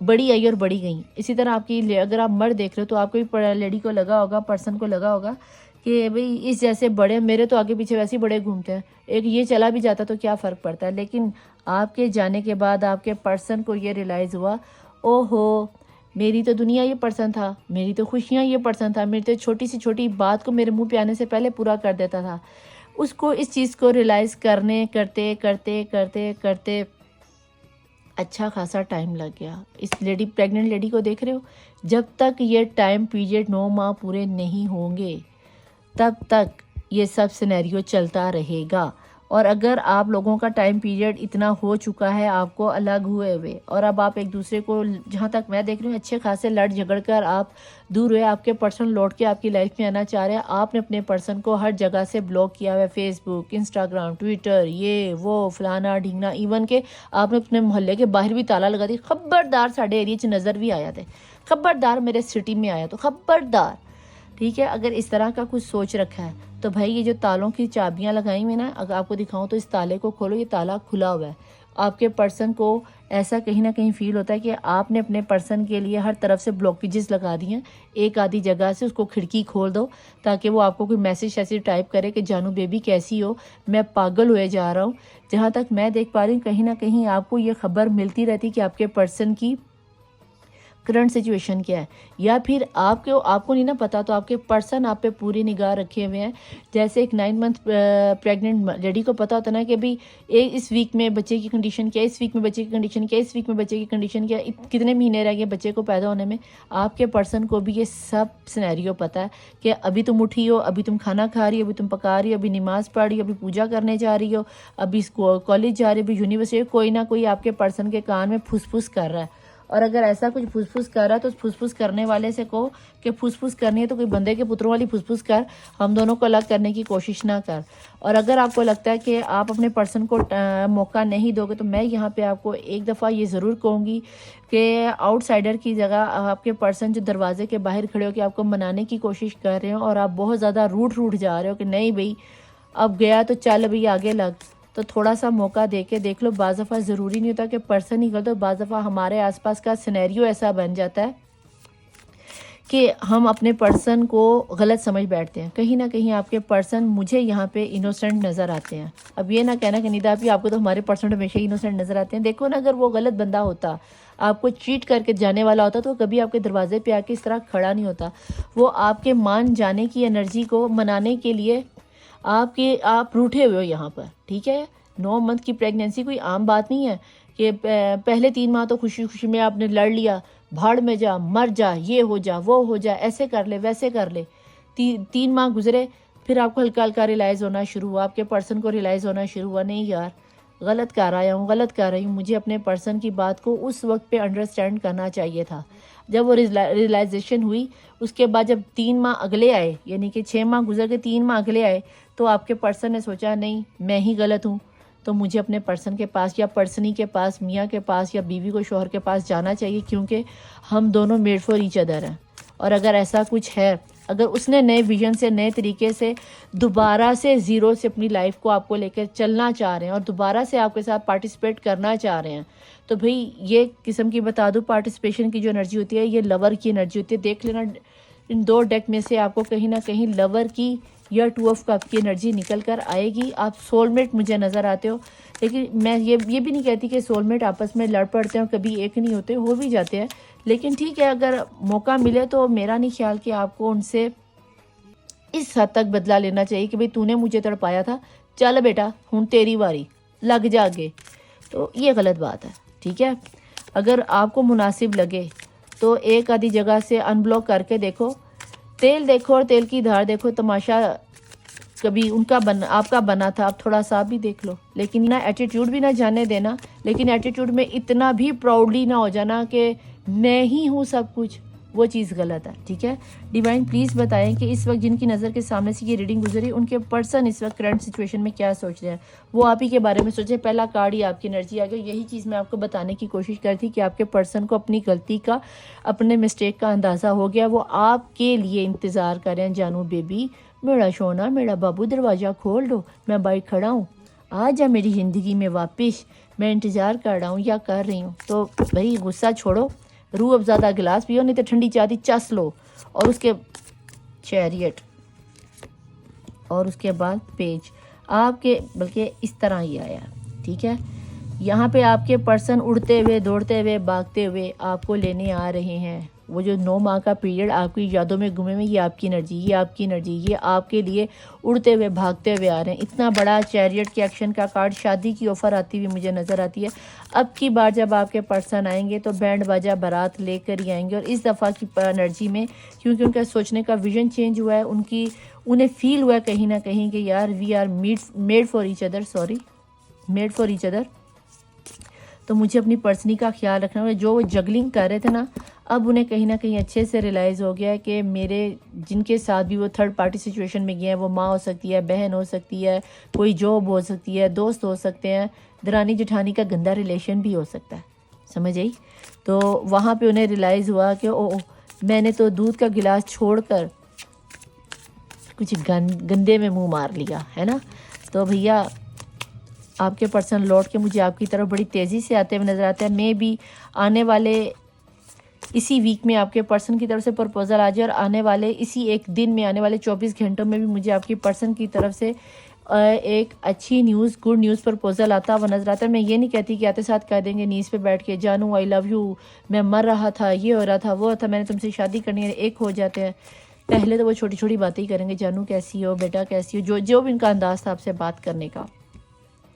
بڑی آئی اور بڑی گئیں. اسی طرح آپ کی اگر آپ مرد دیکھ رہے ہو تو آپ کو بھی لیڈی کو لگا ہوگا, پرسن کو لگا ہوگا کہ بھئی اس جیسے بڑے میرے تو آگے پیچھے ویسے ہی بڑے گھومتے ہیں, ایک یہ چلا بھی جاتا تو کیا فرق پڑتا ہے. لیکن آپ کے جانے کے بعد آپ کے پرسن کو یہ ریلائز ہوا, او ہو میری تو دنیا یہ پرسن تھا, میری تو خوشیاں یہ پرسن تھا, میری تو چھوٹی سی چھوٹی بات کو میرے منہ پہ آنے سے پہلے پورا کر دیتا تھا. اس کو اس چیز کو ریلائز کرتے کرتے اچھا خاصا ٹائم لگ گیا. اس پریگننٹ لیڈی کو دیکھ رہے ہو, جب تک یہ ٹائم پیریڈ 9 ماہ پورے نہیں ہوں گے تب تک یہ سب سینیریو چلتا رہے گا. اور اگر آپ لوگوں کا ٹائم پیریڈ اتنا ہو چکا ہے آپ کو الگ ہوئے اور اب آپ ایک دوسرے کو, جہاں تک میں دیکھ رہی ہوں, اچھے خاصے لڑ جھگڑ کر آپ دور ہوئے, آپ کے پرسن لوٹ کے آپ کی لائف میں آنا چاہ رہے ہیں, آپ نے اپنے پرسن کو ہر جگہ سے بلاک کیا ہوا ہے, فیس بک, انسٹاگرام, ٹویٹر, یہ وہ فلانا ڈھینگنا, ایون کہ آپ نے اپنے محلے کے باہر بھی تالا لگا دی. خبردار ساڈے ایریے چ نظر بھی آیا تھے, خبردار میرے سٹی میں آیا تو خبردار. ٹھیک ہے, اگر اس طرح کا کچھ سوچ رکھا ہے تو بھائی یہ جو تالوں کی چابیاں لگائی ہوئی نا, اگر آپ کو دکھاؤں تو اس تالے کو کھولو, یہ تالا کھلا ہوا ہے. آپ کے پرسن کو ایسا کہیں نہ کہیں فیل ہوتا ہے کہ آپ نے اپنے پرسن کے لیے ہر طرف سے بلاکیجز لگا دی ہیں. ایک آدھی جگہ سے اس کو کھڑکی کھول دو تاکہ وہ آپ کو کوئی میسیج ایسی ٹائپ کرے کہ جانو بیبی کیسی ہو, میں پاگل ہوئے جا رہا ہوں. جہاں تک میں دیکھ پا رہی ہوں کہیں نہ کہیں آپ کو یہ خبر ملتی رہتی کہ آپ کے پرسن کی کرنٹ سچویشن کیا ہے, یا پھر آپ کو نہیں نا پتا تو آپ کے پرسن آپ پہ پوری نگاہ رکھے ہوئے ہیں. جیسے ایک 9 منتھ پریگننٹ لیڈی کو پتا ہوتا نا کہ بھئی اس ویک میں بچے کی کنڈیشن کیا ہے, اس ویک میں بچے کی کنڈیشن کیا ہے, اس ویک میں بچے کی کنڈیشن کیا ہے, کتنے مہینے رہ گئے بچے کو پیدا ہونے میں. آپ کے پرسن کو بھی یہ سب سینیریو پتا ہے کہ ابھی تم اٹھی ہو, ابھی تم کھانا کھا رہی ہو, ابھی تم پکا رہی ہو, ابھی نماز پڑھ رہی ہو, ابھی پوجا کرنے جا رہی ہو, ابھی کالج جا رہی ہو, ابھی یونیورسٹی, کوئی نہ کوئی آپ کے پرسن کے کان میں پھس پھس کر رہا ہے. اور اگر ایسا کچھ پھس پھس کر رہا ہے تو اس پھس پھس کرنے والے سے کہو کہ پھس پھس کرنی ہے تو کوئی بندے کے پتروں والی پھس پھس کر, ہم دونوں کو الگ کرنے کی کوشش نہ کر. اور اگر آپ کو لگتا ہے کہ آپ اپنے پرسن کو موقع نہیں دو گے تو میں یہاں پہ آپ کو ایک دفعہ یہ ضرور کہوں گی کہ آؤٹ سائڈر کی جگہ آپ کے پرسن جو دروازے کے باہر کھڑے ہو کے آپ کو منانے کی کوشش کر رہے ہو اور آپ بہت زیادہ روٹ جا رہے ہو کہ نہیں بھئی اب گیا تو چل بھئی آگے لگ, تو تھوڑا سا موقع دے کے دیکھ لو. بعض دفعہ ضروری نہیں ہوتا کہ پرسن ہی غلط ہو, بعض دفعہ ہمارے آس پاس کا سینیریو ایسا بن جاتا ہے کہ ہم اپنے پرسن کو غلط سمجھ بیٹھتے ہیں. کہیں نہ کہیں آپ کے پرسن مجھے یہاں پہ انوسنٹ نظر آتے ہیں. اب یہ نہ کہنا کہ نیدا بھی آپ کو تو ہمارے پرسن ہمیشہ انوسنٹ نظر آتے ہیں. دیکھو نا, اگر وہ غلط بندہ ہوتا, آپ کو چیٹ کر کے جانے والا ہوتا تو وہ کبھی آپ کے دروازے پہ آ کے اس طرح کھڑا نہیں ہوتا. وہ آپ کے مان جانے کی انرجی کو منانے کے لیے آپ روٹھے ہوئے ہو یہاں پر. ٹھیک ہے, 9 منتھ کی پریگنینسی کوئی عام بات نہیں ہے کہ پہلے 3 ماہ تو خوشی خوشی میں آپ نے لڑ لیا, بھاڑ میں جا, مر جا, یہ ہو جا, وہ ہو جا, ایسے کر لے ویسے کر لے. 3 ماہ گزرے, پھر آپ کو ہلکا ہلکا ریلائز ہونا شروع ہوا, آپ کے پرسن کو ریلائز ہونا شروع ہوا, نہیں یار غلط کر آیا ہوں, غلط کر رہی ہوں, مجھے اپنے پرسن کی بات کو اس وقت پہ انڈرسٹینڈ کرنا چاہیے تھا. جب وہ ریلائزیشن ہوئی, اس کے بعد جب 3 ماہ اگلے آئے, یعنی کہ 6 ماہ گزر کے 3 ماہ اگلے آئے, تو آپ کے پرسن نے سوچا نہیں میں ہی غلط ہوں, تو مجھے اپنے پرسن کے پاس یا پرسنی کے پاس, میاں کے پاس یا بیوی کو شوہر کے پاس جانا چاہیے, کیونکہ ہم دونوں میڈ فار ایچ ادر ہیں. اور اگر ایسا کچھ ہے, اگر اس نے نئے ویژن سے, نئے طریقے سے دوبارہ سے زیرو سے اپنی لائف کو آپ کو لے کر چلنا چاہ رہے ہیں اور دوبارہ سے آپ کے ساتھ پارٹیسپیٹ کرنا چاہ رہے ہیں, تو بھئی یہ قسم کی بتا دوں پارٹیسپیشن کی جو انرجی ہوتی ہے یہ لور کی انرجی ہوتی ہے. دیکھ لینا ان 2 ڈیک میں سے آپ کو کہیں نہ کہیں لور کی یا 2 آف کپ کی انرجی نکل کر آئے گی. آپ سول میٹ مجھے نظر آتے ہو, لیکن میں یہ بھی نہیں کہتی کہ سول میٹ آپس میں لڑ پڑتے ہیں, کبھی ایک نہیں ہوتے, ہو بھی جاتے ہیں. لیکن ٹھیک ہے, اگر موقع ملے تو میرا نہیں خیال کہ آپ کو ان سے اس حد تک بدلہ لینا چاہیے کہ بھئی تو نے مجھے تڑپایا تھا, چل بیٹا ہوں تیری واری, لگ جا آگے. تو یہ غلط بات ہے. ٹھیک ہے, اگر آپ کو مناسب لگے تو ایک آدھی جگہ سے ان بلاک کر کے دیکھو, تیل دیکھو اور تیل کی دھار دیکھو, تماشا کبھی ان کا آپ کا بنا تھا, آپ تھوڑا سا بھی دیکھ لو. لیکن نہ ایٹیٹیوڈ بھی نہ جانے دینا, لیکن ایٹیٹیوڈ میں اتنا بھی پراؤڈلی نہ ہو جانا کہ میں ہی ہوں سب کچھ, وہ چیز غلط ہے. ٹھیک ہے, ڈیوائن پلیز بتائیں کہ اس وقت جن کی نظر کے سامنے سے یہ ریڈنگ گزری ان کے پرسن اس وقت کرنٹ سچویشن میں کیا سوچ رہے ہیں, وہ آپ ہی کے بارے میں سوچے. پہلا کارڈ ہی آپ کی انرجی آ گئی. یہی چیز میں آپ کو بتانے کی کوشش کرتی کہ آپ کے پرسن کو اپنی غلطی کا, اپنے مسٹیک کا اندازہ ہو گیا. وہ آپ کے لیے انتظار کریں, جانو بیبی میرا سونا, میرا بابو, دروازہ کھول دو, میں باہر کھڑا ہوں, آ جا میری زندگی میں واپس, میں انتظار کر رہا ہوں یا کر رہی ہوں. تو بھائی غصہ چھوڑو, روح افزادہ گلاس پیو, نہیں تو ٹھنڈی چائے دی چس لو, اور اس کے چیریٹ, اور اس کے بعد پیج آپ کے, بلکہ اس طرح ہی آیا, ٹھیک ہے. یہاں پہ آپ کے پرسن اڑتے ہوئے, دوڑتے ہوئے, بھاگتے ہوئے آپ کو لینے آ رہے ہیں. وہ جو 9 ماہ کا پیریڈ آپ کی یادوں میں گمے ہوئے, یہ آپ کی انرجی, یہ آپ کی انرجی, یہ آپ کے لیے اڑتے ہوئے, بھاگتے ہوئے آ رہے ہیں. اتنا بڑا چیریٹ کے ایکشن کا کارڈ, شادی کی آفر آتی ہوئی مجھے نظر آتی ہے. اب کی بار جب آپ کے پرسن آئیں گے تو بینڈ باجا بارات لے کر ہی آئیں گے, اور اس دفعہ کی انرجی میں کیونکہ ان کا سوچنے کا ویژن چینج ہوا ہے, انہیں فیل ہوا ہے کہیں نہ کہیں کہ یار we are made for each other. تو مجھے اپنی پرسنی کا خیال رکھنا ہوگا. جو وہ جگلنگ کر رہے تھے نا, اب انہیں کہیں نہ کہیں اچھے سے ریلائز ہو گیا ہے کہ میرے جن کے ساتھ بھی وہ تھرڈ پارٹی سچویشن میں گئے ہیں, وہ ماں ہو سکتی ہے, بہن ہو سکتی ہے, کوئی جاب ہو سکتی ہے, دوست ہو سکتے ہیں, درانی جٹھانی کا گندا ریلیشن بھی ہو سکتا ہے, سمجھ آئی. تو وہاں پہ انہیں ریلائز ہوا کہ میں نے تو دودھ کا گلاس چھوڑ کر کچھ گندے میں منہ مار لیا ہے نا. تو بھیا آپ کے پرسن لوٹ کے مجھے آپ کی طرف بڑی تیزی سے آتے ہوئے نظر آتے ہیں. میں بھی آنے والے اسی ویک میں آپ کے پرسن کی طرف سے پرپوزل آ جائے, اور آنے والے اسی ایک دن میں, آنے والے 24 گھنٹوں میں بھی مجھے آپ کی پرسن کی طرف سے ایک اچھی نیوز, گڈ نیوز پرپوزل آتا ہوا نظر آتا ہے. میں یہ نہیں کہتی کہ آتے ساتھ کہہ دیں گے نیز پہ بیٹھ کے, جانو آئی لو یو, میں مر رہا تھا, یہ ہو رہا تھا, وہ تھا, میں نے تم سے شادی کرنی ہے, ایک ہو جاتے ہیں. پہلے تو وہ چھوٹی چھوٹی باتیں ہی کریں گے, جانو کیسی ہو, بیٹا کیسی ہو, جو بھی ان کا انداز تھا آپ سے بات کرنے کا,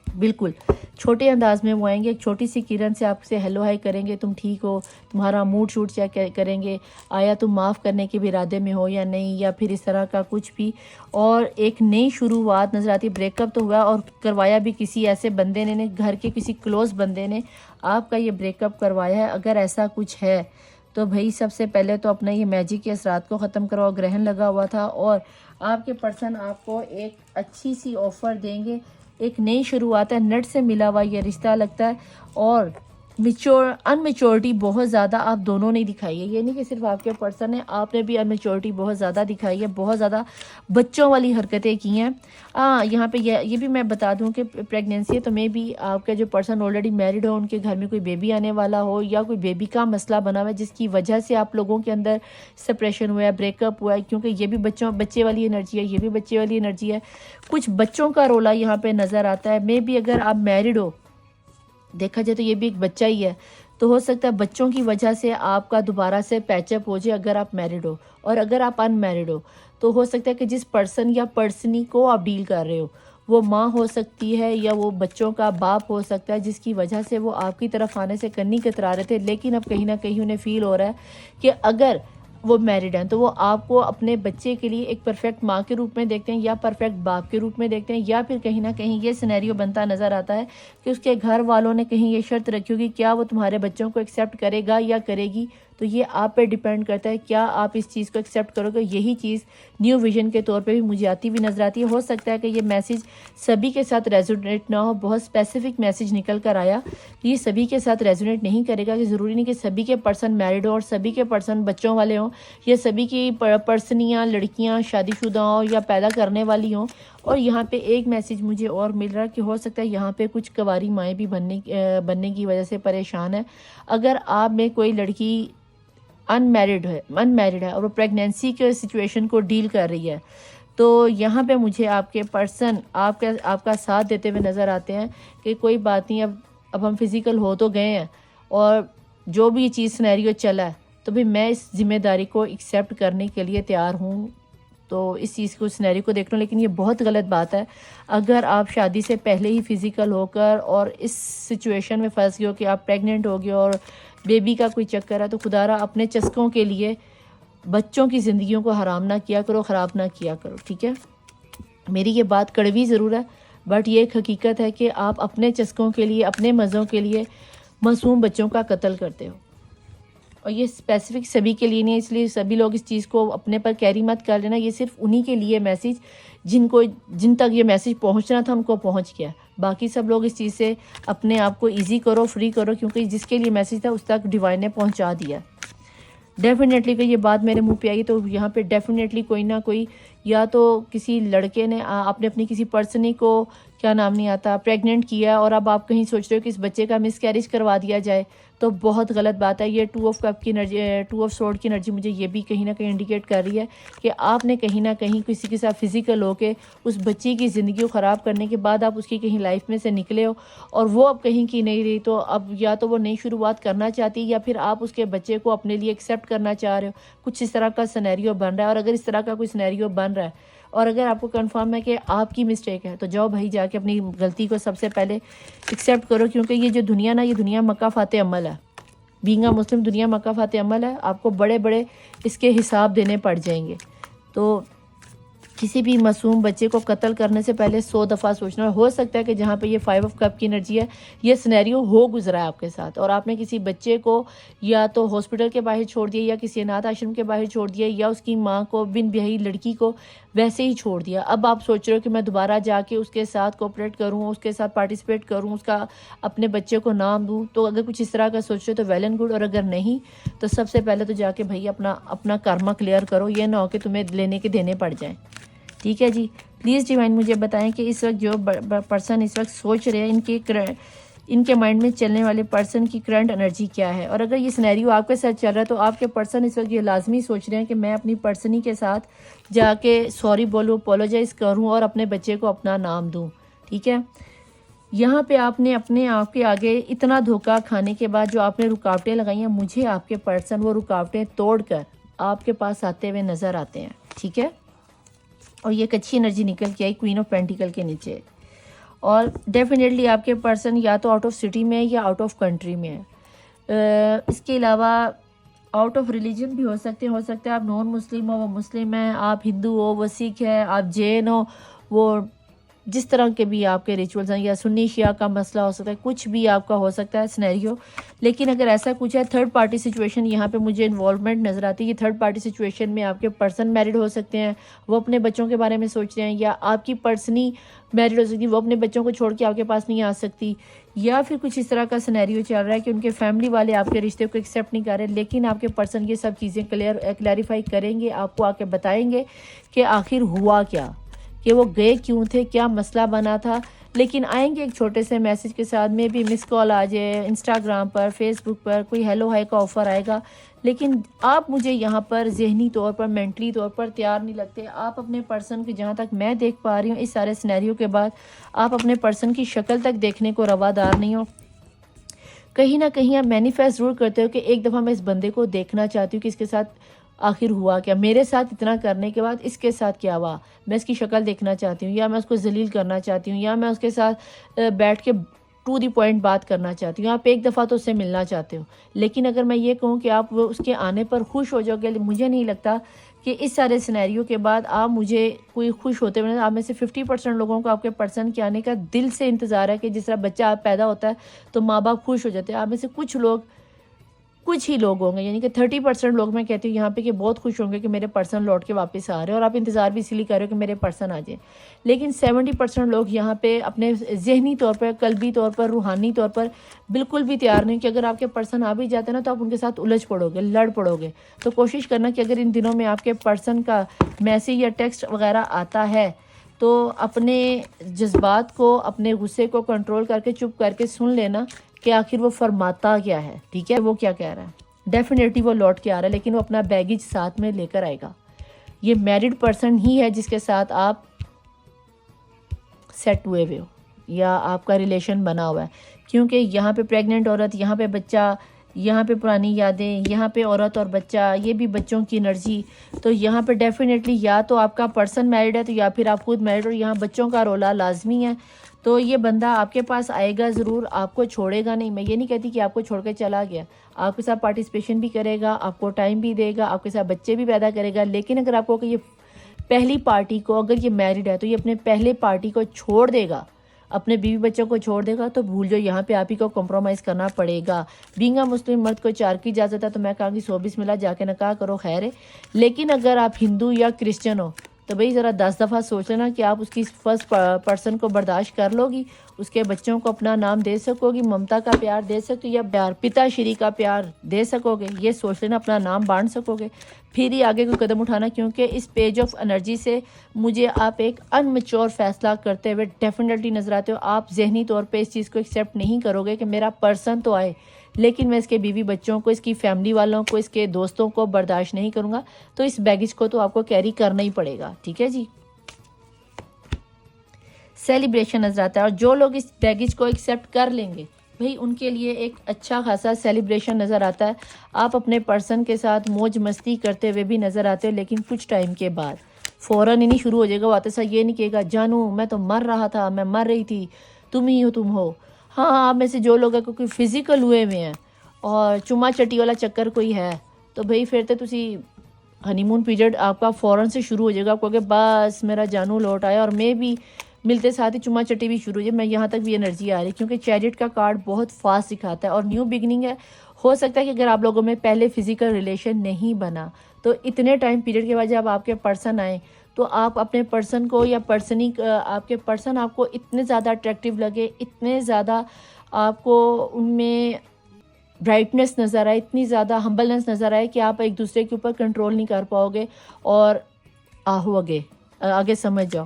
بالکل چھوٹے انداز میں وہ آئیں گے. ایک چھوٹی سی کرن سے آپ سے ہیلو ہائی کریں گے, تم ٹھیک ہو, تمہارا موڈ شوٹ چیک کریں گے, آیا تم معاف کرنے کے بھی ارادے میں ہو یا نہیں, یا پھر اس طرح کا کچھ بھی. اور ایک نئی شروعات نظر آتی ہے. بریک اپ تو ہوا, اور کروایا بھی کسی ایسے بندے نے, گھر کے کسی کلوز بندے نے آپ کا یہ بریک اپ کروایا ہے. اگر ایسا کچھ ہے تو بھائی سب سے پہلے تو اپنا یہ میجک کے اثرات کو ختم کرواؤ. گرہن لگا ہوا تھا, اور آپ کے پرسن آپ کو ایک اچھی سی آفر دیں گے. ایک نئی شروعات ہے, نٹ سے ملا ہوا یہ رشتہ لگتا ہے. اور انمیچورٹی بہت زیادہ آپ دونوں نے دکھائی ہے. یہ نہیں کہ صرف آپ کے پرسن ہے, آپ نے بھی انمیچورٹی بہت زیادہ دکھائی ہے, بہت زیادہ بچوں والی حرکتیں کی ہیں. یہاں پہ یہ بھی میں بتا دوں کہ پریگنینسی ہے تو میں بھی آپ کا جو پرسن آلریڈی میرڈ ہو, ان کے گھر میں کوئی بیبی آنے والا ہو, یا کوئی بیبی کا مسئلہ بنا ہوا ہے جس کی وجہ سے آپ لوگوں کے اندر سپریشن ہوا ہے, بریک اپ ہوا ہے, کیونکہ یہ بھی بچے والی انرجی ہے, یہ بھی بچے والی انرجی ہے. کچھ بچوں کا رولہ یہاں پہ نظر آتا ہے. میں بھی اگر آپ میرڈ ہو, دیکھا جائے تو یہ بھی ایک بچہ ہی ہے, تو ہو سکتا ہے بچوں کی وجہ سے آپ کا دوبارہ سے پیچ اپ ہو جائے اگر آپ میرڈ ہو. اور اگر آپ ان میرڈ ہو تو ہو سکتا ہے کہ جس پرسن یا پرسنی کو آپ ڈیل کر رہے ہو, وہ ماں ہو سکتی ہے یا وہ بچوں کا باپ ہو سکتا ہے, جس کی وجہ سے وہ آپ کی طرف آنے سے کنی کترا رہے تھے. لیکن اب کہیں نہ کہیں انہیں فیل ہو رہا ہے کہ اگر وہ میرڈ ہیں تو وہ آپ کو اپنے بچے کے لیے ایک پرفیکٹ ماں کے روپ میں دیکھتے ہیں, یا پرفیکٹ باپ کے روپ میں دیکھتے ہیں, یا پھر کہیں نہ کہیں یہ سینیریو بنتا نظر آتا ہے کہ اس کے گھر والوں نے کہیں یہ شرط رکھی ہوگی کیا وہ تمہارے بچوں کو ایکسیپٹ کرے گا یا کرے گی. تو یہ آپ پہ ڈیپینڈ کرتا ہے کیا آپ اس چیز کو ایکسیپٹ کرو گے. یہی چیز نیو ویژن کے طور پہ بھی مجھے آتی ہوئی نظر آتی ہے. ہو سکتا ہے کہ یہ میسیج سبھی کے ساتھ ریزونیٹ نہ ہو, بہت اسپیسیفک میسیج نکل کر آیا, یہ سبھی کے ساتھ ریزونیٹ نہیں کرے گا. کہ ضروری نہیں کہ سبھی کے پرسن میرڈ ہوں اور سبھی کے پرسن بچوں والے ہوں, یا سبھی کی پرسنیاں لڑکیاں شادی شدہ ہوں یا پیدا کرنے والی ہوں. اور یہاں پہ ایک میسیج مجھے اور مل رہا ہے کہ ہو سکتا ہے یہاں پہ کچھ کنواری مائیں بھی بننے کی وجہ سے پریشان ہے. اگر آپ میں کوئی لڑکی ان میرڈ ہے اور وہ پریگنینسی کے سچویشن کو ڈیل کر رہی ہے, تو یہاں پہ مجھے آپ کے پرسن آپ کا ساتھ دیتے ہوئے نظر آتے ہیں کہ کوئی بات نہیں, اب ہم فزیکل ہو تو گئے ہیں, اور جو بھی یہ چیز سینیریو چلا ہے تو بھی میں اس ذمہ داری کو ایکسیپٹ کرنے کے لیے تیار ہوں. تو اس چیز کو سینیریو کو دیکھ لوں. لیکن یہ بہت غلط بات ہے اگر آپ شادی سے پہلے ہی فزیکل ہو کر اور اس سچویشن میں پھنس گئے ہو کہ آپ پریگننٹ ہو گئے اور بیبی کا کوئی چکر ہے, تو خدا را اپنے چسکوں کے لیے بچوں کی زندگیوں کو حرام نہ کیا کرو, خراب نہ کیا کرو, ٹھیک ہے. میری یہ بات کڑوی ضرور ہے, بٹ یہ ایک حقیقت ہے کہ آپ اپنے چسکوں کے لیے, اپنے مزوں کے لیے معصوم بچوں کا قتل کرتے ہو. اور یہ اسپیسیفک سبھی کے لیے نہیں ہے, اس لیے سبھی لوگ اس چیز کو اپنے پر کیری مت کر لینا. یہ صرف انہی کے لیے میسیج جن تک یہ میسیج پہنچنا تھا ان کو پہنچ گیا. باقی سب لوگ اس چیز سے اپنے آپ کو ایزی کرو, فری کرو, کیونکہ جس کے لیے میسیج تھا اس تک ڈیوائن نے پہنچا دیا. ڈیفینیٹلی کہ یہ بات میرے منہ پہ آئی تو یہاں پہ ڈیفینیٹلی کوئی نہ کوئی, یا تو کسی لڑکے نے آپ نے اپنی کسی پرسنی کو کیا نام نہیں آتا، پریگننٹ کیا اور اب آپ کہیں سوچ رہے ہو کہ اس بچے کا مس کیریج کروا دیا جائے، تو بہت غلط بات ہے۔ یہ 2 آف کپ کی انرجی، 2 آف سورڈ کی انرجی مجھے یہ بھی کہیں نہ کہیں انڈیکیٹ کر رہی ہے کہ آپ نے کہیں نہ کہیں کسی کے ساتھ فزیکل ہو کے اس بچی کی زندگی کو خراب کرنے کے بعد آپ اس کی کہیں لائف میں سے نکلے ہو اور وہ اب کہیں کی نہیں رہی، تو اب یا تو وہ نئی شروعات کرنا چاہتی یا پھر آپ اس کے بچے کو اپنے لیے ایکسیپٹ کرنا چاہ رہے ہو۔ کچھ اس طرح کا سینیریو بن رہا ہے، اور اگر اس طرح کا کوئی سینیریو بن رہا ہے اور اگر آپ کو کنفرم ہے کہ آپ کی مسٹیک ہے، تو جاؤ بھائی جا کے اپنی غلطی کو سب سے پہلے ایکسیپٹ کرو، کیونکہ یہ جو دنیا نا، یہ دنیا مکہ فاتح عمل ہے۔ بینگ اے مسلم دنیا مکہ فاتح عمل ہے، آپ کو بڑے بڑے اس کے حساب دینے پڑ جائیں گے۔ تو کسی بھی معصوم بچے کو قتل کرنے سے پہلے 100 دفعہ سوچنا۔ ہو سکتا ہے کہ جہاں پہ یہ 5 آف کپ کی انرجی ہے، یہ سینیریو ہو گزرا ہے آپ کے ساتھ، اور آپ نے کسی بچے کو یا تو ہاسپٹل کے باہر چھوڑ دیا، یا کسی اناتھ آشرم کے باہر چھوڑ دیا، یا اس کی ماں کو، بن بیاہی لڑکی کو ویسے ہی چھوڑ دیا۔ اب آپ سوچ رہے ہو کہ میں دوبارہ جا کے اس کے ساتھ کوپریٹ کروں، اس کے ساتھ پارٹیسپیٹ کروں، اس کا اپنے بچے کو نام دوں۔ تو اگر کچھ اس طرح کا سوچ رہے ہو تو ویل اینڈ گڈ، اور اگر نہیں تو سب سے پہلے تو جا کے بھائی اپنا کارما کلیئر کرو، یہ نہ ہو کہ تمہیں لینے کے دینے پڑ جائیں۔ ٹھیک ہے جی، پلیز ڈیوائن مجھے بتائیں کہ اس وقت جو پرسن اس وقت سوچ رہے ہیں، ان کے مائنڈ میں چلنے والے پرسن کی کرنٹ انرجی کیا ہے، اور اگر یہ سینیریو آپ کے ساتھ چل رہا ہے تو آپ کے پرسن اس وقت یہ لازمی سوچ رہے ہیں کہ میں اپنی پرسنی کے ساتھ جا کے سوری بولوں، اپولوجائز کروں اور اپنے بچے کو اپنا نام دوں۔ ٹھیک ہے، یہاں پہ آپ نے اپنے آپ کے آگے اتنا دھوکہ کھانے کے بعد جو آپ نے رکاوٹیں لگائی ہیں، مجھے آپ کے پرسن وہ رکاوٹیں توڑ کر آپ کے پاس آتے ہوئے نظر آتے ہیں۔ ٹھیک ہے، اور یہ ایک اچھی انرجی نکل کے آئی کوئین آف پینٹیکل کے نیچے، اور ڈیفینیٹلی آپ کے پرسن یا تو آؤٹ آف سٹی میں ہے یا آؤٹ آف کنٹری میں ہے۔ اس کے علاوہ آؤٹ آف ریلیجن بھی ہو سکتے ہیں آپ نان مسلم ہو وہ مسلم ہیں، آپ ہندو ہو وہ سکھ ہے، آپ جین ہو وہ جس طرح کے بھی آپ کے ریچولز ہیں، یا سنی شیعہ کا مسئلہ ہو سکتا ہے، کچھ بھی آپ کا ہو سکتا ہے سینیریو۔ لیکن اگر ایسا کچھ ہے، تھرڈ پارٹی سچویشن یہاں پہ مجھے انوالومنٹ نظر آتی ہے۔ یہ تھرڈ پارٹی سچویشن میں آپ کے پرسن میرڈ ہو سکتے ہیں، وہ اپنے بچوں کے بارے میں سوچ رہے ہیں، یا آپ کی پرسنی میرڈ ہو سکتی ہے، وہ اپنے بچوں کو چھوڑ کے آپ کے پاس نہیں آ سکتی، یا پھر کچھ اس طرح کا سینیریو چل رہا ہے کہ ان کے فیملی والے آپ کے رشتے کو ایکسیپٹ نہیں کر رہے، لیکن آپ کے پرسن یہ سب چیزیں کلیریفائی کریں گے، آپ کو آ کے بتائیں گے کہ آخر ہوا کیا، کہ وہ گئے کیوں تھے، کیا مسئلہ بنا تھا۔ لیکن آئیں گے ایک چھوٹے سے میسج کے ساتھ، میں بھی مس کال آ جائے، انسٹاگرام پر، فیس بک پر کوئی ہیلو ہائی کا آفر آئے گا، لیکن آپ مجھے یہاں پر ذہنی طور پر، مینٹلی طور پر تیار نہیں لگتے۔ آپ اپنے پرسن کی، جہاں تک میں دیکھ پا رہی ہوں اس سارے سینیریو کے بعد، آپ اپنے پرسن کی شکل تک دیکھنے کو روادار نہیں ہو۔ کہیں نہ کہیں آپ مینیفیسٹ ضرور کرتے ہو کہ ایک دفعہ میں اس بندے کو دیکھنا چاہتی ہوں کہ اس کے ساتھ آخر ہوا کیا، میرے ساتھ اتنا کرنے کے بعد اس کے ساتھ کیا ہوا، میں اس کی شکل دیکھنا چاہتی ہوں، یا میں اس کو ذلیل کرنا چاہتی ہوں، یا میں اس کے ساتھ بیٹھ کے ٹو دی پوائنٹ بات کرنا چاہتی ہوں۔ آپ ایک دفعہ تو اس سے ملنا چاہتے ہو، لیکن اگر میں یہ کہوں کہ آپ اس کے آنے پر خوش ہو جاؤ گے، مجھے نہیں لگتا کہ اس سارے سینیریو کے بعد آپ مجھے کوئی خوش ہوتے ہوئے، آپ میں سے 50% لوگوں کو آپ کے پرسن کے آنے کا دل سے انتظار ہے، کہ جس طرح بچہ پیدا ہوتا ہے تو ماں باپ خوش ہو جاتے ہیں، آپ میں سے کچھ ہی لوگ ہوں گے، یعنی کہ 30% لوگ میں کہتی ہوں یہاں پہ کہ بہت خوش ہوں گے کہ میرے پرسن لوٹ کے واپس آ رہے ہیں، اور آپ انتظار بھی اسی لیے کر رہے ہو کہ میرے پرسن آ جائیں۔ لیکن 70% لوگ یہاں پہ اپنے ذہنی طور پر، قلبی طور پر، روحانی طور پر بالکل بھی تیار نہیں، کہ اگر آپ کے پرسن آ بھی جاتے ہیں نا تو آپ ان کے ساتھ الجھ پڑو گے، لڑ پڑو گے۔ تو کوشش کرنا کہ اگر ان دنوں میں آپ کے پرسن کا میسیج یا ٹیکسٹ وغیرہ آتا ہے تو اپنے جذبات کو، اپنے غصے کو کنٹرول کر کے چپ کر کے سن لینا کہ آخر وہ فرماتا کیا ہے۔ ٹھیک ہے، وہ کیا کہہ رہا ہے۔ ڈیفینیٹلی وہ لوٹ کے آ رہا ہے، لیکن وہ اپنا بیگیج ساتھ میں لے کر آئے گا۔ یہ میرڈ پرسن ہی ہے جس کے ساتھ آپ سیٹ ہوئے ہو، یا آپ کا ریلیشن بنا ہوا ہے، کیونکہ یہاں پہ پریگننٹ عورت، یہاں پہ بچہ، یہاں پہ پرانی یادیں، یہاں پہ عورت اور بچہ، یہ بھی بچوں کی انرجی۔ تو یہاں پہ ڈیفینیٹلی یا تو آپ کا پرسن میرڈ ہے، تو یا پھر آپ خود میرڈ، اور یہاں بچوں کا رولہ لازمی ہے۔ تو یہ بندہ آپ کے پاس آئے گا ضرور، آپ کو چھوڑے گا نہیں۔ میں یہ نہیں کہتی کہ آپ کو چھوڑ کے چلا گیا، آپ کے ساتھ پارٹیسپیشن بھی کرے گا، آپ کو ٹائم بھی دے گا، آپ کے ساتھ بچے بھی پیدا کرے گا۔ لیکن اگر آپ کو کہ یہ پہلی پارٹی کو، اگر یہ میرڈ ہے تو یہ اپنے پہلے پارٹی کو چھوڑ دے گا، اپنے بیوی بچوں کو چھوڑ دے گا، تو بھول جاؤ یہاں پہ آپ ہی کو کمپرومائز کرنا پڑے گا۔ بینگا مسلم مرد کو 4 کی اجازت ہے، تو میں کہاں گی 100 بسم اللہ جا کے نکاح کرو، خیر ہے۔ لیکن اگر آپ ہندو یا کرسچن ہو تو بھئی ذرا 10 دفعہ سوچ لینا کہ آپ اس کی فرسٹ پرسن کو برداشت کر لو گی، اس کے بچوں کو اپنا نام دے سکو گی، ممتا کا پیار دے سکو یا پیار پتا شری کا پیار دے سکو گے، یہ سوچ لینا اپنا نام بانٹ سکو گے، پھر ہی آگے کوئی قدم اٹھانا. کیونکہ اس پیج آف انرجی سے مجھے آپ ایک ان میچور فیصلہ کرتے ہوئے ڈیفینیٹلی نظر آتے ہو. آپ ذہنی طور پہ اس چیز کو ایکسیپٹ نہیں کرو گے کہ میرا پرسن تو آئے لیکن میں اس کے بیوی بچوں کو، اس کی فیملی والوں کو، اس کے دوستوں کو برداشت نہیں کروں گا. تو اس بیگیج کو تو آپ کو کیری کرنا ہی پڑے گا. ٹھیک ہے جی. سیلیبریشن نظر آتا ہے، اور جو لوگ اس بیگیج کو ایکسیپٹ کر لیں گے بھئی ان کے لیے ایک اچھا خاصا سیلیبریشن نظر آتا ہے. آپ اپنے پرسن کے ساتھ موج مستی کرتے ہوئے بھی نظر آتے ہو، لیکن کچھ ٹائم کے بعد فوراً ہی نہیں شروع ہو جائے گا. وہ آتے سا یہ نہیں کہے گا جانو میں تو مر رہا تھا، میں مر رہی تھی، تم ہی ہو تم ہو. ہاں آپ میں سے جو لوگ ہیں کوئی فزیکل ہوئے ہوئے ہیں اور چما چٹی والا چکر کوئی ہے تو بھئی پھر تو تسی ہنی مون پیریڈ آپ کا فوراً سے شروع ہو جائے گا. آپ کو کہ بس میرا جانو لوٹ آیا، اور میں بھی ملتے ساتھ ہی چما چٹی بھی شروع ہو جائے. میں یہاں تک بھی انرجی آ رہی کیونکہ چیریٹ کا کارڈ بہت فاسٹ دکھاتا ہے اور نیو بگننگ ہے. ہو سکتا ہے کہ اگر آپ لوگوں میں پہلے فزیکل ریلیشن نہیں بنا تو اتنے ٹائم پیریڈ کے بعد جب آپ کے پرسن آئیں تو آپ اپنے پرسن کو یا آپ کے پرسن آپ کو اتنے زیادہ اٹریکٹیو لگے، اتنے زیادہ آپ کو ان میں برائٹنس نظر آئے، اتنی زیادہ ہمبلنس نظر آئے کہ آپ ایک دوسرے کے اوپر کنٹرول نہیں کر پاؤ گے. اور آگے سمجھ جاؤ.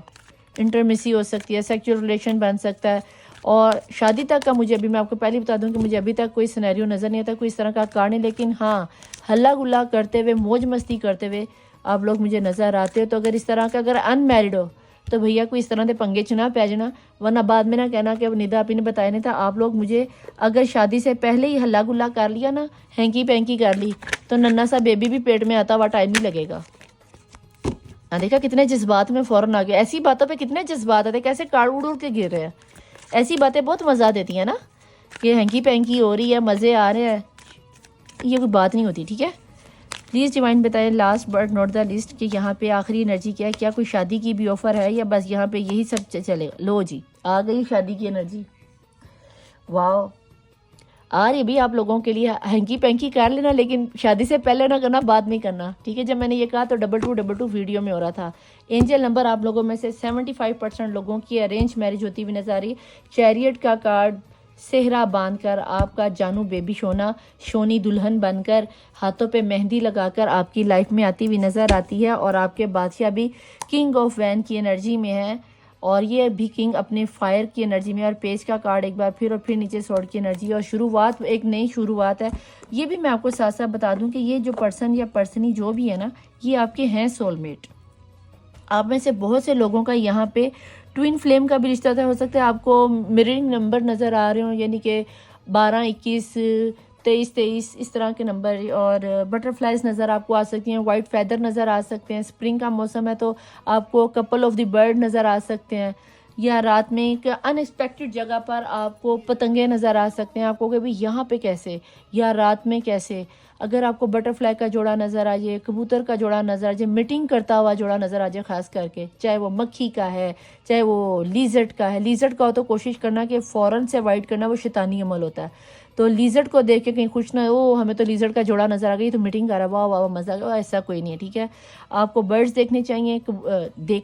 انٹرمیسی ہو سکتی ہے، سیکچول ریلیشن بن سکتا ہے، اور شادی تک کا مجھے ابھی میں آپ کو پہلے بتا دوں کہ مجھے ابھی تک کوئی سینیریو نظر نہیں آتا، کوئی اس طرح کا کارڈ نہیں. لیکن ہاں ہلا گلا کرتے ہوئے، موج مستی کرتے ہوئے آپ لوگ مجھے نظر آتے ہو. تو اگر اس طرح کا اگر ان میرڈ ہو تو بھیا کوئی اس طرح دے پنگے چنا پہ جانا، ورنہ بعد میں نہ کہنا کہ اب ندا آپ نے بتایا نہیں تھا. آپ لوگ مجھے اگر شادی سے پہلے ہی ہلا گلا کر لیا نا، ہینکی پینکی کر لی، تو ننا سا بیبی بھی پیٹ میں آتا ہوا ٹائم نہیں لگے گا. دیکھا کتنے جذبات میں فوراً آ گئے. ایسی باتوں پہ کتنے جذبات آتے، کیسے کاڑ اڑ کے گر رہے ہیں. ایسی باتیں بہت مزہ دیتی ہیں نا کہ ہینکی پینکی ہو رہی ہے، مزے آ رہے ہیں. یہ کوئی بات نہیں ہوتی. ٹھیک ہے. پلیز ڈیوائن بتائیں last but not the least کہ یہاں پہ آخری انرجی کیا ہے. کیا کوئی شادی کی بھی آفر ہے یا بس یہاں پہ یہی سب چلے گا؟ لو جی آ گئی شادی کی انرجی. واو آ رہی بھی آپ لوگوں کے لیے. ہینکی پینکی کر لینا لیکن شادی سے پہلے نہ کرنا، بعد میں کرنا. ٹھیک ہے. جب میں نے یہ کہا تو 222 ویڈیو میں ہو رہا تھا. اینجل نمبر آپ لوگوں میں سے 75% لوگوں کی ارینج میرج ہوتی ہوئی نظر آ رہی ہے. چیریٹ کا کارڈ صحرا باندھ کر آپ کا جانو بیبی شونی دلہن بن کر ہاتھوں پہ مہندی لگا کر آپ کی لائف میں آتی ہوئی نظر آتی ہے. اور آپ کے بادشاہ بھی کنگ آف وین کی انرجی میں ہے، اور یہ بھی کنگ اپنے فائر کی انرجی میں. اور پیج کا کارڈ ایک بار پھر، اور پھر نیچے سورڈ کی انرجی، اور شروعات ایک نئی شروعات ہے. یہ بھی میں آپ کو ساتھ ساتھ بتا دوں کہ یہ جو پرسن یا پرسنی جو بھی ہے نا، یہ آپ کے ہیں سول میٹ. آپ میں سے بہت سے لوگوں کا یہاں پہ ٹوین فلیم کا بھی رشتہ ہو سکتا ہے. آپ کو مررنگ نمبر نظر آ رہے ہوں، یعنی کہ 12 21 23 اس طرح کے نمبر، اور بٹر فلائز نظر آپ کو آ سکتی ہیں، وائٹ فیدر نظر آ سکتے ہیں. سپرنگ کا موسم ہے تو آپ کو کپل آف دی برڈ نظر آ سکتے ہیں، یا رات میں ایک ان ایکسپیکٹڈ جگہ پر آپ کو پتنگے نظر آ سکتے ہیں. آپ کو کہ بھئی یہاں پہ کیسے، یا رات میں کیسے. اگر آپ کو بٹر فلائی کا جوڑا نظر آ جائے، کبوتر کا جوڑا نظر آ جائے، میٹنگ کرتا ہوا جوڑا نظر آ جائے، خاص کر کے چاہے وہ مکھی کا ہے، چاہے وہ لیزرڈ کا ہے. لیزرڈ کا ہو تو کوشش کرنا کہ فوراً سے اوائڈ کرنا، وہ شیطانی عمل ہوتا ہے. تو لیزرڈ کو دیکھ کے کہیں خوش نہ ہو، ہمیں تو لیزرڈ کا جوڑا نظر آ گئی تو میٹنگ کر رہا ہے، واہ واہ مزہ آ گیا. ایسا کوئی نہیں ہے. ٹھیک ہے. آپ کو برڈز دیکھنے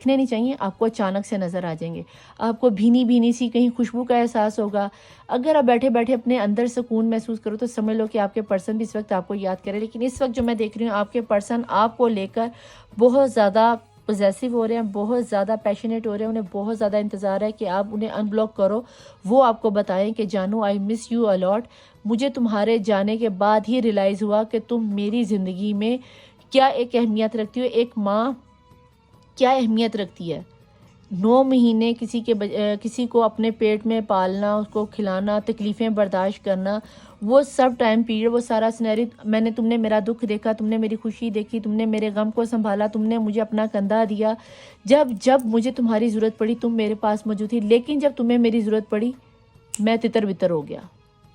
نہیں چاہیے، آپ کو اچانک سے نظر آ جائیں گے. آپ کو بھینی بھینی سی کہیں خوشبو کا احساس ہوگا. اگر آپ بیٹھے بیٹھے اپنے اندر سکون محسوس کرو تو سمجھ لو کہ آپ کے پرسن بھی اس وقت آپ کو یاد کرے. لیکن اس وقت جو میں دیکھ رہی ہوں، آپ کے پرسن آپ کو لے کر بہت زیادہ پوزیسو ہو رہے ہیں، بہت زیادہ پیشنیٹ ہو رہے ہیں. انہیں بہت زیادہ انتظار ہے کہ آپ انہیں ان بلاک کرو. وہ آپ کو بتائیں کہ جانو آئی مس یو الاٹ. مجھے تمہارے جانے کے بعد ہی ریلائز ہوا کہ تم میری زندگی میں کیا ایک اہمیت رکھتی ہو. ایک ماں کیا اہمیت رکھتی ہے. 9 مہینے کسی کو اپنے پیٹ میں پالنا، اس کو کھلانا، تکلیفیں برداشت کرنا، وہ سب ٹائم پیریڈ، وہ سارا سینیریو. تم نے میرا دکھ دیکھا، تم نے میری خوشی دیکھی، تم نے میرے غم کو سنبھالا، تم نے مجھے اپنا کندھا دیا. جب مجھے تمہاری ضرورت پڑی تم میرے پاس موجود تھی. لیکن جب تمہیں میری ضرورت پڑی میں تتر بتر ہو گیا.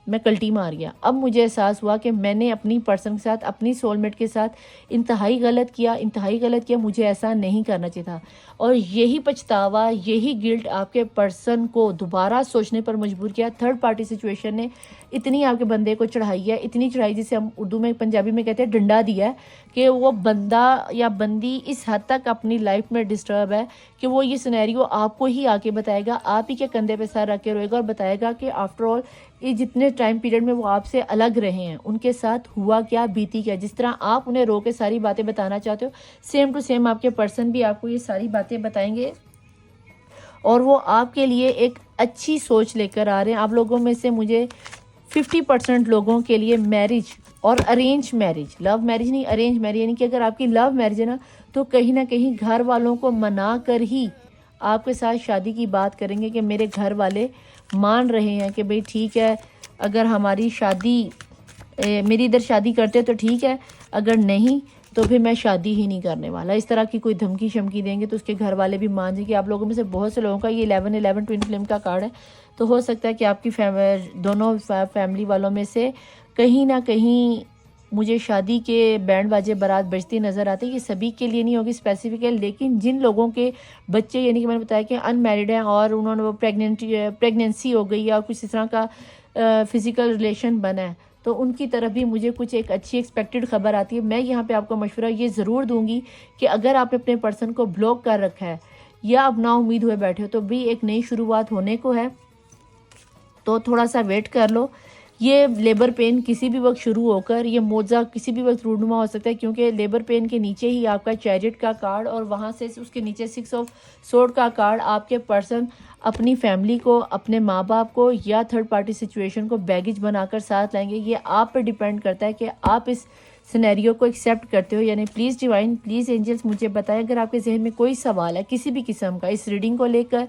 میں کلٹی مار گیا. اب مجھے احساس ہوا کہ میں نے اپنی پرسن کے ساتھ, اپنی سول میٹ کے ساتھ انتہائی غلط کیا, مجھے ایسا نہیں کرنا چاہیے تھا. اور یہی پچھتاوا, یہی گلٹ آپ کے پرسن کو دوبارہ سوچنے پر مجبور کیا. تھرڈ پارٹی سچویشن نے اتنی آپ کے بندے کو چڑھائی ہے, اتنی چڑھائی جسے ہم اردو میں پنجابی میں کہتے ہیں ڈنڈا دیا ہے, کہ وہ بندہ یا بندی اس حد تک اپنی لائف میں ڈسٹرب ہے کہ وہ یہ سینیریو آپ کو ہی آ کے بتائے گا, آپ ہی کے کندھے پہ سر رکھ کے روئے گا اور بتائے گا کہ آفٹر آل یہ جتنے ٹائم پیریڈ میں وہ آپ سے الگ رہے ہیں ان کے ساتھ ہوا کیا, بیتی کیا. جس طرح آپ انہیں رو کے ساری باتیں بتانا چاہتے ہو, سیم ٹو سیم آپ کے پرسن بھی آپ کو یہ ساری باتیں بتائیں گے, اور وہ آپ کے لیے ایک اچھی سوچ لے کر آ رہے ہیں. آپ لوگوں میں سے مجھے 50% لوگوں کے لیے میرج اور ارینج میرج, لو میرج نہیں ارینج میرج, یعنی کہ اگر آپ کی لو میرج ہے نا تو کہیں نہ کہیں گھر والوں کو منا کر ہی آپ کے ساتھ شادی کی بات کریں گے کہ میرے گھر والے مان رہے ہیں کہ بھئی ٹھیک ہے, اگر ہماری شادی میری ادھر شادی کرتے تو ٹھیک ہے, اگر نہیں تو پھر میں شادی ہی نہیں کرنے والا. اس طرح کی کوئی دھمکی شمکی دیں گے تو اس کے گھر والے بھی مان جائیں گے. آپ لوگوں میں سے بہت سے لوگوں کا یہ 11 ٹوئن فلیم کا کارڈ ہے, تو ہو سکتا ہے کہ آپ کی دونوں فیملی والوں میں سے کہیں نہ کہیں مجھے شادی کے بینڈ باجے بارات بجتی نظر آتے. یہ سبھی کے لیے نہیں ہوگی اسپیسیفک ہے, لیکن جن لوگوں کے بچے یعنی کہ میں نے بتایا کہ ان میرڈ ہیں اور انہوں نے وہ پریگنینسی ہو گئی یا کچھ اس طرح کا فزیکل ریلیشن بنا ہے, تو ان کی طرف بھی مجھے کچھ ایک اچھی ایکسپیکٹڈ خبر آتی ہے. میں یہاں پہ آپ کو مشورہ یہ ضرور دوں گی کہ اگر آپ نے اپنے پرسن کو بلاک کر رکھا ہے یا اب نا امید ہوئے بیٹھے ہو تو بھی ایک نئی شروعات ہونے کو ہے, تو تھوڑا سا ویٹ کر لو. یہ لیبر پین کسی بھی وقت شروع ہو کر یہ موضوع کسی بھی وقت رونما ہو سکتا ہے, کیونکہ لیبر پین کے نیچے ہی آپ کا چیریٹ کا کارڈ اور وہاں سے اس کے نیچے 6 آف سورڈ کا کارڈ. آپ کے پرسن اپنی فیملی کو, اپنے ماں باپ کو یا تھرڈ پارٹی سچویشن کو بیگیج بنا کر ساتھ لائیں گے. یہ آپ پہ ڈیپینڈ کرتا ہے کہ آپ اس سینیریو کو ایکسیپٹ کرتے ہو یعنی. پلیز ڈیوائن, پلیز اینجلس مجھے بتائیں اگر آپ کے ذہن میں کوئی سوال ہے کسی بھی قسم کا اس ریڈنگ کو لے کر,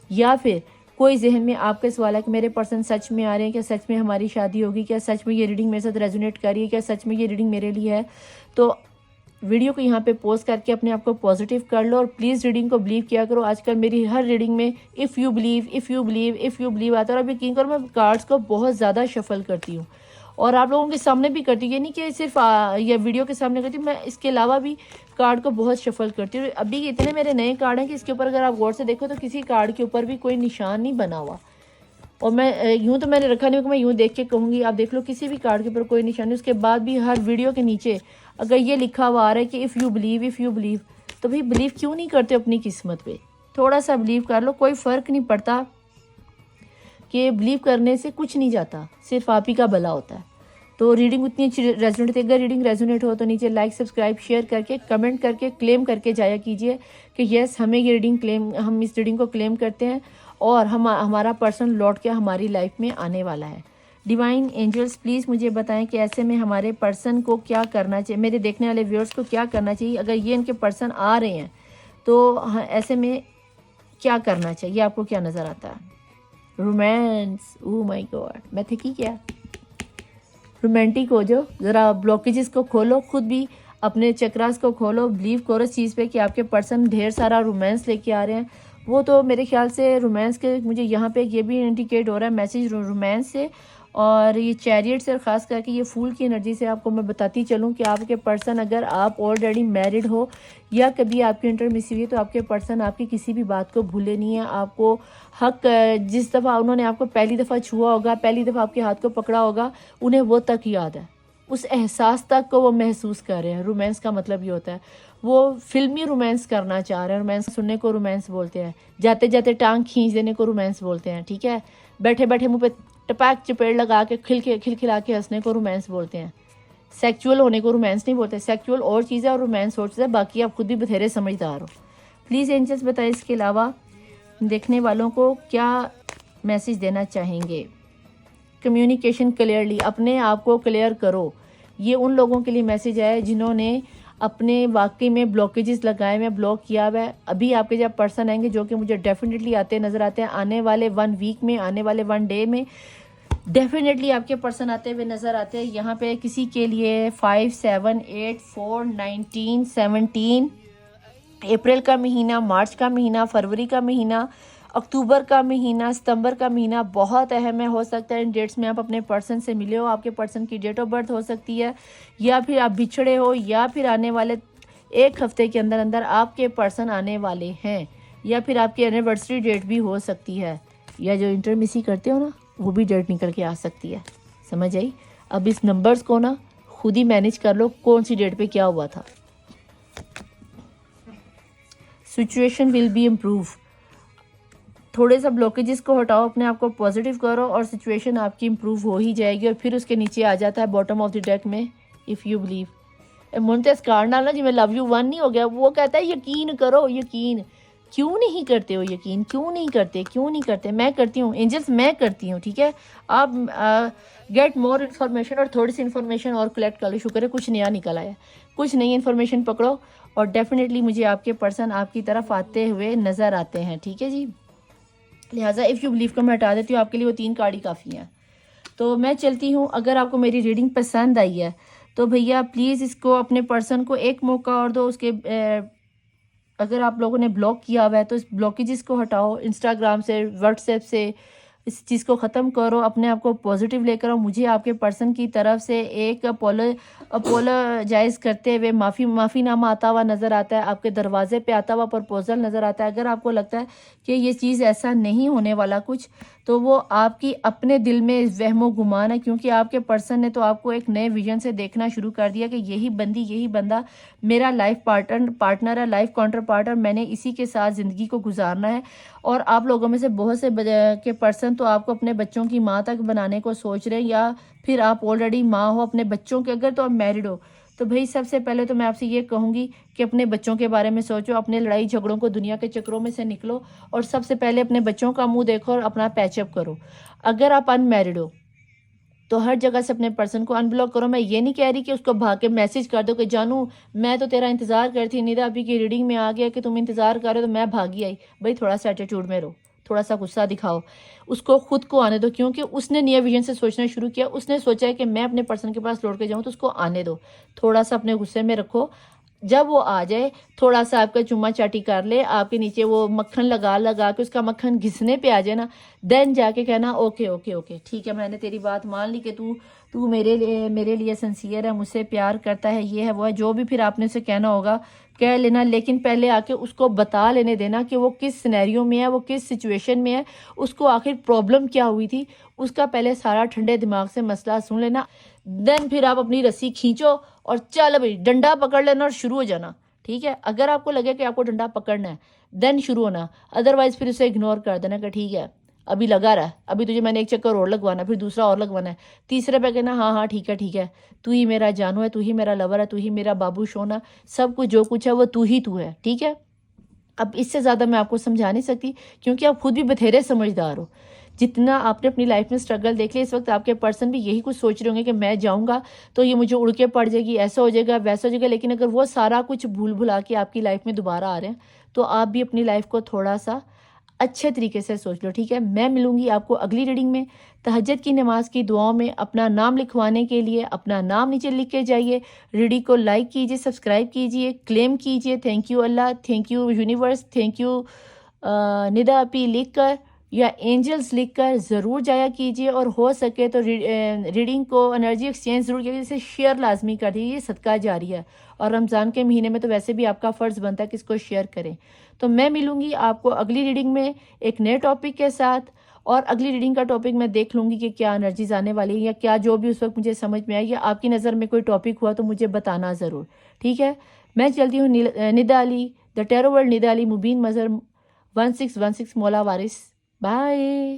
یا پھر کوئی ذہن میں آپ کا سوال ہے کہ میرے پرسن سچ میں آ رہے ہیں, کیا سچ میں ہماری شادی ہوگی, کیا سچ میں یہ ریڈنگ میرے ساتھ ریزونیٹ کر رہی ہے, کیا سچ میں یہ ریڈنگ میرے لیے ہے, تو ویڈیو کو یہاں پہ پوز کر کے اپنے آپ کو پازیٹیو کر لو. اور پلیز ریڈنگ کو بلیو کیا کرو. آج کل میری ہر ریڈنگ میں اف یو بلیو آتا ہے, اور اب یقین کرو میں کارڈز کو بہت زیادہ شفل کرتی ہوں اور آپ لوگوں کے سامنے بھی کرتی ہوں, یہ نہیں کہ صرف یہ ویڈیو کے سامنے کرتی ہوں, میں اس کے علاوہ بھی کارڈ کو بہت شفل کرتی ہوں. ابھی اتنے میرے نئے کارڈ ہیں کہ اس کے اوپر اگر آپ غور سے دیکھو تو کسی کارڈ کے اوپر بھی کوئی نشان نہیں بنا ہوا, اور میں یوں تو میں نے رکھا نہیں ہو کہ میں یوں دیکھ کے کہوں گی. آپ دیکھ لو کسی بھی کارڈ کے اوپر کوئی نشان نہیں, اس کے بعد بھی ہر ویڈیو کے نیچے اگر یہ لکھا ہوا آ رہا ہے کہ اف یو بلیو, تو بھائی بلیو کیوں نہیں کرتے اپنی قسمت پہ, تھوڑا سا بلیو کر لو. کوئی فرق نہیں پڑتا کہ بلیو کرنے سے کچھ نہیں جاتا, صرف آپ ہی کا بھلا ہوتا ہے. تو ریڈنگ اتنی اچھی ریزونیٹ ہے, اگر ریڈنگ ریزونیٹ ہو تو نیچے لائک سبسکرائب شیئر کر کے کمنٹ کر کے کلیم کر کے جایا کیجئے کہ یس ہمیں یہ ریڈنگ کلیم, ہم اس ریڈنگ کو کلیم کرتے ہیں اور ہمارا پرسن لوٹ کے ہماری لائف میں آنے والا ہے. ڈیوائن اینجلس پلیز مجھے بتائیں کہ ایسے میں ہمارے پرسن کو کیا کرنا چاہیے, میرے دیکھنے والے ویورز کو کیا کرنا چاہیے اگر یہ ان کے پرسن آ رہے ہیں تو ایسے میں کیا کرنا چاہیے, آپ کو کیا نظر آتا ہے. رومانس, او مائی گاڈ, میں تھکی کیا. رومانٹک ہو جو, ذرا بلاکیجز کو کھولو, خود بھی اپنے چکراس کو کھولو, بلیو کرو اس چیز پہ کہ آپ کے پرسن ڈھیر سارا رومانس لے کے آ رہے ہیں. وہ تو میرے خیال سے رومانس کے مجھے یہاں پہ یہ بھی انڈیکیٹ ہو رہا ہے میسیج رومانس سے, اور یہ چیریٹ سے, خاص کر کے یہ پھول کی انرجی سے آپ کو میں بتاتی چلوں کہ آپ کے پرسن اگر آپ آلریڈی میرڈ ہو یا کبھی آپ کی انٹرمیسی ہوئی تو آپ کے پرسن آپ کی کسی بھی بات کو بھولے نہیں ہیں. آپ کو حق, جس دفعہ انہوں نے آپ کو پہلی دفعہ چھوا ہوگا, پہلی دفعہ آپ کے ہاتھ کو پکڑا ہوگا, انہیں وہ تک یاد ہے, اس احساس تک کو وہ محسوس کر رہے ہیں. رومانس کا مطلب یہ ہوتا ہے وہ فلمی رومانس کرنا چاہ رہے ہیں. رومانس سننے کو رومانس بولتے ہیں, جاتے جاتے ٹانگ کھینچ دینے کو رومانس بولتے ہیں, ٹھیک ہے, بیٹھے بیٹھے منہ پہ ٹپاک چپیڑ لگا کے کھلکھلا کے ہنسنے کو رومانس بولتے ہیں. سیکچول ہونے کو رومانس نہیں بولتے. سیکچول اور چیز ہے اور رومانس اور چیز ہے, باقی آپ خود بھی بتھیرے سمجھدار ہو. پلیز اینجلس بتائیں اس کے علاوہ دیکھنے والوں کو کیا میسیج دینا چاہیں گے. کمیونیکیشن کلیئرلی, اپنے آپ کو کلیئر کرو. یہ ان لوگوں کے لیے میسیج ہے جنہوں نے اپنے واقعی میں بلاکیجز لگائے ہوئے, بلاک کیا ہوا ہے. ابھی آپ کے جب پرسن آئیں گے جو کہ مجھے ڈیفینیٹلی آتے نظر آتے ہیں, آنے والے 1 ویک میں, آنے والے 1 ڈے میں ڈیفینیٹلی آپ کے پرسن آتے ہوئے نظر آتے ہیں. یہاں پہ کسی کے لیے 5 7 8 4 19 17 اپریل کا مہینہ, مارچ کا مہینہ, فروری کا مہینہ, اکتوبر کا مہینہ، ستمبر کا مہینہ بہت اہم ہے. ہو سکتا ہے ان ڈیٹس میں آپ اپنے پرسن سے ملے ہو، آپ کے پرسن کی ڈیٹ آف برتھ ہو سکتی ہے، یا پھر آپ بچھڑے ہو، یا پھر آنے والے ایک ہفتے کے اندر اندر آپ کے پرسن آنے والے ہیں، یا پھر آپ کی اینیورسری ڈیٹ بھی ہو سکتی ہے، یا جو انٹرمیسی کرتے ہو نا وہ بھی ڈیٹ نکل کے آ سکتی ہے. سمجھ آئی؟ اب اس نمبرز کو نا خود ہی مینیج کر لو کون سی ڈیٹ پہ کیا ہوا تھا. Situation will be improve. تھوڑے سا بلوکیجز کو ہٹاؤ، اپنے آپ کو پازیٹیو کرو اور سچویشن آپ کی امپروو ہو ہی جائے گی. اور پھر اس کے نیچے آ جاتا ہے باٹم آف دی ڈیک میں اف یو بلیو. منتظ کارڈ نا جی میں لو یو 1 نہیں ہو گیا، وہ کہتا ہے یقین کرو. یقین کیوں نہیں کرتے ہو؟ یقین کیوں نہیں کرتے؟ کیوں نہیں کرتے؟ میں کرتی ہوں اینجلس، میں کرتی ہوں. ٹھیک ہے، آپ گیٹ مور انفارمیشن اور تھوڑی سی انفارمیشن اور کلیکٹ کر لو. شکر ہے کچھ نیا نکل آیا، کچھ نئی انفارمیشن پکڑو اور ڈیفینیٹلی مجھے آپ کے پرسن آپ کی طرف آتے ہوئے نظر آتے ہیں. ٹھیک ہے جی، لہٰذا اف یو بلیو کو میں ہٹا دیتی ہوں، آپ کے لیے وہ 3 کارڈ ہی کافی ہیں. تو میں چلتی ہوں. اگر آپ کو میری ریڈنگ پسند آئی ہے تو بھیا پلیز اس کو اپنے پرسن کو ایک موقع اور دو. اس کے اگر آپ لوگوں نے بلاک کیا ہوا ہے تو اس بلاکیجز کو ہٹاؤ، انسٹاگرام سے، واٹس ایپ سے اس چیز کو ختم کرو، اپنے آپ کو پازیٹیو لے کر آؤ. مجھے آپ کے پرسن کی طرف سے ایک اپولوجائز کرتے ہوئے معافی نامہ آتا ہوا نظر آتا ہے، آپ کے دروازے پہ آتا ہوا پرپوزل نظر آتا ہے. اگر آپ کو لگتا ہے کہ یہ چیز ایسا نہیں ہونے والا کچھ، تو وہ آپ کی اپنے دل میں وہم و گمان ہے، کیونکہ آپ کے پرسن نے تو آپ کو ایک نئے ویژن سے دیکھنا شروع کر دیا کہ یہی بندی، یہی بندہ میرا لائف پارٹنر ہے، لائف کاؤنٹر پارٹنر، میں نے اسی کے ساتھ زندگی کو گزارنا ہے. اور آپ لوگوں میں سے بہت سے کے پرسن تو آپ کو اپنے بچوں کی ماں تک بنانے کو سوچ رہے ہیں، یا پھر آپ آلریڈی ماں ہو اپنے بچوں کے. اگر تو آپ میرڈ ہو تو بھائی سب سے پہلے تو میں آپ سے یہ کہوں گی کہ اپنے بچوں کے بارے میں سوچو، اپنے لڑائی جھگڑوں کو، دنیا کے چکروں میں سے نکلو اور سب سے پہلے اپنے بچوں کا منہ دیکھو اور اپنا پیچ اپ کرو. اگر آپ ان میرڈ ہو تو ہر جگہ سے اپنے پرسن کو ان بلاک کرو. میں یہ نہیں کہہ رہی کہ اس کو بھاگ کے میسج کر دو کہ جانو میں تو تیرا انتظار کرتی، نیدا ابھی کی ریڈنگ میں آ گیا کہ تم انتظار کر رہے ہو تو میں بھاگی آئی. بھائی تھوڑا سا ایٹیٹیوڈ میں رہو، تھوڑا سا غصہ دکھاؤ، اس کو خود کو آنے دو، کیونکہ اس نے نیا ویژن سے سوچنا شروع کیا. اس نے سوچا ہے کہ میں اپنے پرسن کے پاس لوٹ کے جاؤں، تو اس کو آنے دو. تھوڑا سا اپنے غصے میں رکھو، جب وہ آ جائے تھوڑا سا آپ کا چما چاٹی کر لے، آپ کے نیچے وہ مکھن لگا کے اس کا مکھن گھسنے پہ آ جائے نا، دین جا کے کہنا اوکے اوکے اوکے ٹھیک ہے، میں نے تیری بات مان لی کہ تو میرے لیے سنسیئر ہے، مجھ سے پیار کرتا ہے، یہ ہے وہ ہے، جو بھی پھر آپ نے اسے کہنا ہوگا کہہ لینا. لیکن پہلے آ کے اس کو بتا لینے دینا کہ وہ کس سینیریو میں ہے، وہ کس سچویشن میں ہے، اس کو آخر پرابلم کیا ہوئی تھی، اس کا پہلے سارا ٹھنڈے دماغ سے مسئلہ سن لینا. دین پھر آپ اپنی رسی کھینچو اور چل بھائی ڈنڈا پکڑ لینا اور شروع ہو جانا. ٹھیک ہے، اگر آپ کو لگے کہ آپ کو ڈنڈا پکڑنا ہے دین شروع ہونا، ادروائز پھر اسے اگنور کر دینا کہ ٹھیک ہے ابھی لگا رہا ہے، ابھی تجھے میں نے ایک چکر اور لگوانا ہے، پھر دوسرا اور لگوانا ہے، تیسرے پہ کہنا ہاں ٹھیک ہے، تو ہی میرا جانو ہے، تو ہی میرا لور ہے، تو ہی میرا بابو شونا، سب کچھ جو کچھ ہے وہ تو ہے. ٹھیک ہے، اب اس سے زیادہ میں آپ کو سمجھا نہیں سکتی کیونکہ آپ خود بھی بتھیرے سمجھدار ہو. جتنا آپ نے اپنی لائف میں سٹرگل دیکھ لیا، اس وقت آپ کے پرسن بھی یہی کچھ سوچ رہے ہوں گے کہ میں جاؤں گا تو یہ مجھے اڑ کے پڑ جائے گی، ایسا ہو جائے گا، ویسا ہو جائے گا. لیکن اگر وہ سارا کچھ بھلا کے آپ کی لائف میں دوبارہ آ رہے ہیں تو آپ بھی اپنی لائف کو تھوڑا سا اچھے طریقے سے سوچ لو. ٹھیک ہے، میں ملوں گی آپ کو اگلی ریڈنگ میں. تہجد کی نماز کی دعاؤں میں اپنا نام لکھوانے کے لیے اپنا نام نیچے لکھ کے جائیے. ریڈنگ کو لائک کیجیے، سبسکرائب کیجیے، کلیم کیجیے. Thank you Allah, thank you universe, thank you Nida اپی لکھ کر یا اینجلز لکھ کر ضرور جایا کیجیے. اور ہو سکے تو ریڈنگ کو انرجی ایکسچینج ضرور کیجیے، جسے شیئر لازمی کر دیجیے، یہ صدقہ جاری ہے. اور رمضان کے مہینے میں تو ویسے بھی آپ کا فرض بنتا ہے کہ اس کو شیئر کریں. تو میں ملوں گی آپ کو اگلی ریڈنگ میں ایک نئے ٹاپک کے ساتھ. اور اگلی ریڈنگ کا ٹاپک میں دیکھ لوں گی کہ کیا انرجیز آنے والی ہیں، یا کیا جو بھی اس وقت مجھے سمجھ میں آئی، یا آپ کی نظر میں کوئی ٹاپک ہوا تو مجھے بتانا ضرور. ٹھیک ہے، میں چلتی ہوں. ندا علی، دا ٹیرو ورلڈ ندا علی، مبین مظہر 1616 مولا وارث. بائے.